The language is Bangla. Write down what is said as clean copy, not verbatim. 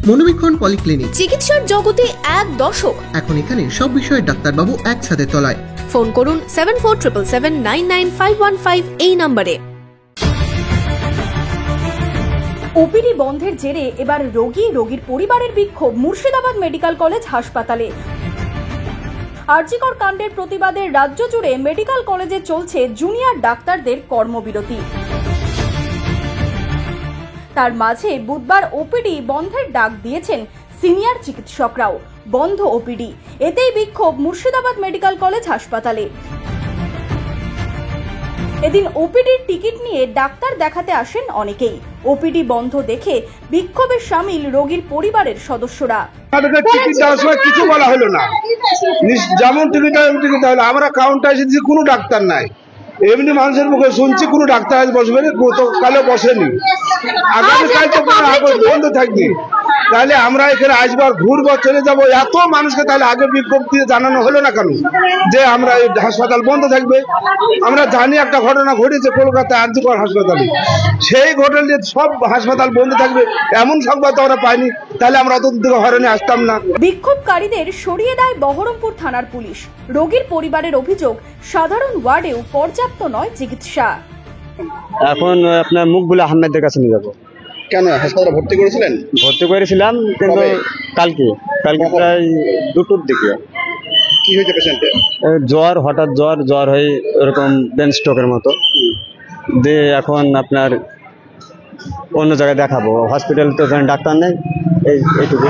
মনোবীক্ষণ পলিক্লিনিক, চিকিৎসার জগতে এক দশক। এখন এখানে সব বিষয়ে ডাক্তারবাবু একসাথে তলায়। ফোন করুন 7477799515 এই নম্বরে। ওপিডি বন্ধের জেরে এবার রোগীর পরিবারের বিক্ষোভ মুর্শিদাবাদ মেডিকেল কলেজ হাসপাতালে। আরজিকর কাণ্ডের প্রতিবাদে রাজ্য জুড়ে মেডিকেল কলেজে চলছে জুনিয়র ডাক্তারদের কর্মবিরতি। তার মাঝে বুধবার ওপিডি বন্ধের ডাক দিয়েছেন সিনিয়র চিকিৎসকরাও। বন্ধ ওপিডি, এতেই বিক্ষোভ মুর্শিদাবাদ মেডিকেল কলেজ হাসপাতালে। এদিন ওপিডির টিকিট নিয়ে ডাক্তার দেখাতে আসেন অনেকেই। ওপিডি বন্ধ দেখে বিক্ষোভে সামিল রোগীর পরিবারের সদস্যরা। টিকিট দেওয়ার সময় কিছু বলা হলো না, যেমন টিকিট হলো আমরা কাউন্টার এসেছি, কোনো ডাক্তার নাই। এমনি মানুষের মুখে শুনছি কোনো ডাক্তার আজ বসবে না, গতকালে বসেনি, আগামীকাল তো বন্ধ থাকবে। তাহলে আমরা এখানে আসবো আর ঘুরবো, চলে যাবো, এত মানুষকে তাহলে আগে বিজ্ঞপ্তি জানানো হলো না কেন যে আমরা এই হাসপাতাল বন্ধ থাকবে? আমরা জানি একটা ঘটনা ঘটেছে কলকাতায় আরজিকর হাসপাতালে, সেই ঘটনা সব হাসপাতাল বন্ধ থাকবে এমন সংবাদ আমরা পাইনি, তাহলে আমরা অত দিকে হয়রানি আসতাম না। বিক্ষোভকারীদের সরিয়ে দেয় বহরমপুর থানার পুলিশ। রোগীর পরিবারের অভিযোগ, সাধারণ ওয়ার্ডেও পর্যাপ্ত নয় চিকিৎসা। এখন আপনার মুকবুল আহমেদের কাছে নিয়ে যাবো। কেন হাসপাতালে ভর্তি করেছিলেন? ভর্তি করেছিলাম, কিন্তু কালকে প্রায় 2টোর দিকে। কি হয়েছে পেশেন্টের? হঠাৎ জ্বর হয়ে এরকম ব্রেন স্ট্রোকের মতো দিয়ে এখন আপনার অন্য জায়গায় দেখাবো। হসপিটাল তো ডাক্তার নেই, এইটুকু।